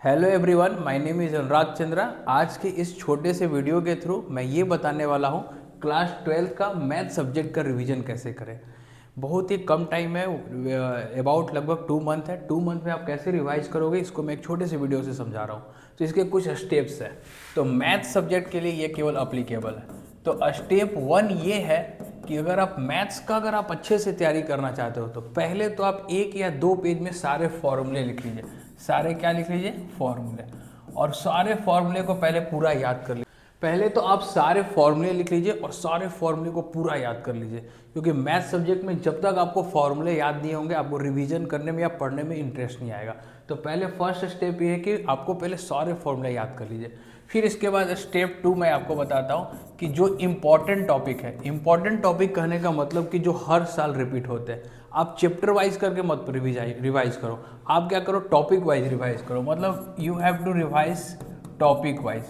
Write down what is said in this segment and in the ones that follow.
Hello everyone, my name is Anurag Chandra. आज के इस छोटे से वीडियो के थ्रू मैं ये बताने वाला हूँ क्लास 12 का मैथ सब्जेक्ट का रिवीजन कैसे करें। बहुत ही कम टाइम है, अबाउट लगभग 2 मंथ है। 2 मंथ में आप कैसे रिवाइज करोगे इसको मैं एक छोटे से वीडियो से समझा रहा हूँ। तो इसके कुछ स्टेप्स हैं। तो मैथ सब्जेक्ट के लिए ये केवल अप्लीकेबल है। तो स्टेप 1 ये है कि अगर आप मैथ्स का अच्छे से तैयारी करना चाहते हो तो पहले तो आप 1 या 2 पेज में सारे फॉर्मूले लिख लीजिए। सारे क्या लिख लीजिए? फॉर्मूले। और सारे फॉर्मूले को पहले पूरा याद कर लीजिए। पहले तो आप सारे फॉर्मूले लिख लीजिए और सारे फॉर्मूले को पूरा याद कर लीजिए, क्योंकि मैथ सब्जेक्ट में जब तक आपको फॉर्मूले याद नहीं होंगे आपको रिवीजन करने में या पढ़ने में इंटरेस्ट नहीं आएगा। तो पहले फर्स्ट स्टेप ये है कि आपको पहले सारे फॉर्मूले याद कर लीजिए। फिर इसके बाद स्टेप 2 मैं आपको बताता हूँ कि जो इम्पॉर्टेंट टॉपिक है, इम्पॉर्टेंट टॉपिक कहने का मतलब कि जो हर साल रिपीट होते हैं, आप चैप्टर वाइज करके मत रिवाइज करो। आप क्या करो? टॉपिक वाइज रिवाइज करो। मतलब you have to revise topic wise.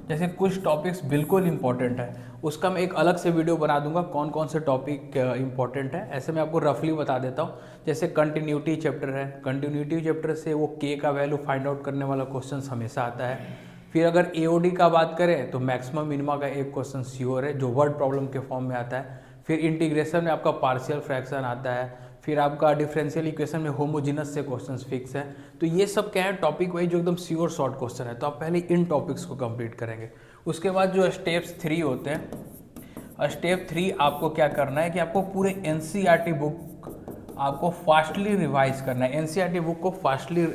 जैसे कुछ टॉपिक्स बिल्कुल इंपॉर्टेंट है, उसका मैं एक अलग से वीडियो बना दूंगा कौन कौन से टॉपिक इंपॉर्टेंट है। ऐसे मैं आपको रफली बता देता हूँ। जैसे कंटिन्यूटी चैप्टर है, कंटिन्यूटी चैप्टर से वो के का वैल्यू फाइंड आउट करने वाला क्वेश्चन हमेशा आता है। फिर अगर एओडी का बात करें तो मैक्सिमम मिनिमा का एक क्वेश्चन श्योर है जो वर्ड प्रॉब्लम के फॉर्म में आता है। फिर इंटीग्रेशन में आपका पार्शियल फ्रैक्शन आता है। फिर आपका डिफरेंशियल इक्वेशन में होमोजीनस से क्वेश्चंस फिक्स है। तो ये सब क्या है? टॉपिक वाइज जो एकदम श्योर शॉर्ट क्वेश्चन है। तो आप पहले इन टॉपिक्स को कंप्लीट करेंगे। उसके बाद जो स्टेप्स 3 होते हैं, स्टेप 3 आपको क्या करना है कि आपको पूरे एनसीईआरटी बुक आपको फास्टली रिवाइज करना है। एनसीईआरटी बुक को फास्टली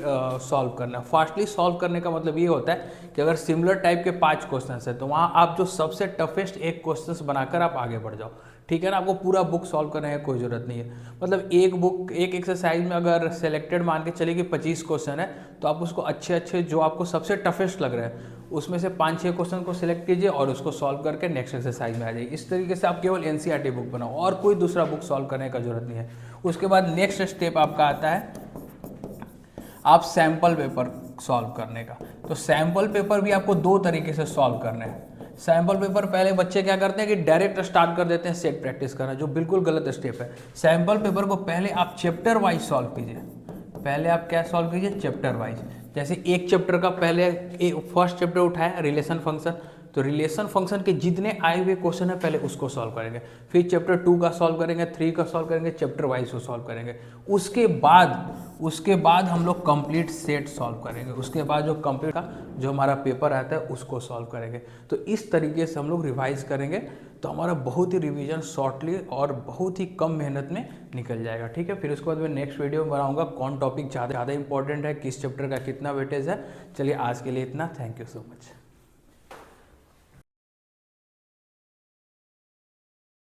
सॉल्व करना है। फास्टली सॉल्व करने का मतलब ये होता है कि अगर सिमिलर टाइप के 5 क्वेश्चन है तो वहाँ आप जो सबसे टफेस्ट एक क्वेश्चन बनाकर आप आगे बढ़ जाओ। ठीक है ना? आपको पूरा बुक सॉल्व करने की कोई ज़रूरत नहीं है। मतलब एक बुक एक एक्सरसाइज में अगर सेलेक्टेड मान के चलिए कि 25 क्वेश्चन है तो आप उसको अच्छे जो आपको सबसे टफेस्ट लग रहे हैं उसमें से 5-6 क्वेश्चन को सिलेक्ट कीजिए और उसको सॉल्व करके नेक्स्ट एक्सरसाइज में आ जाइए। इस तरीके से आप केवल एनसीईआरटी बुक बनाओ और कोई दूसरा बुक सॉल्व करने का जरूरत नहीं है। उसके बाद नेक्स्ट स्टेप आपका आता है आप सैम्पल पेपर सॉल्व करने का। तो सैम्पल पेपर भी आपको 2 तरीके से सॉल्व करने हैं। सैम्पल पेपर पहले बच्चे क्या करते हैं कि डायरेक्ट स्टार्ट कर देते हैं सेट प्रैक्टिस करना, जो बिल्कुल गलत स्टेप है। सैम्पल पेपर को पहले आप चैप्टर वाइज सॉल्व कीजिए। पहले आप क्या सॉल्व कीजिए? Chapter wise. जैसे एक चैप्टर का पहले फर्स्ट चैप्टर उठाया रिलेशन फंक्शन, तो रिलेशन फंक्शन के जितने आए हुए क्वेश्चन है पहले उसको सॉल्व करेंगे। फिर चैप्टर 2 का सॉल्व करेंगे, 3 का सॉल्व करेंगे, चैप्टर वाइज को सॉल्व करेंगे। उसके बाद हम लोग कंप्लीट सेट सॉल्व करेंगे। उसके बाद जो कंप्लीट का जो हमारा पेपर आता है उसको सॉल्व करेंगे। तो इस तरीके से हम लोग रिवाइज करेंगे तो हमारा बहुत ही रिवीजन शॉर्टली और बहुत ही कम मेहनत में निकल जाएगा। ठीक है? फिर उसके बाद मैं नेक्स्ट वीडियो में बनाऊंगा कौन टॉपिक ज़्यादा इंपॉर्टेंट है, किस चैप्टर का कितना वेटेज है। चलिए आज के लिए इतना। Thank you so much.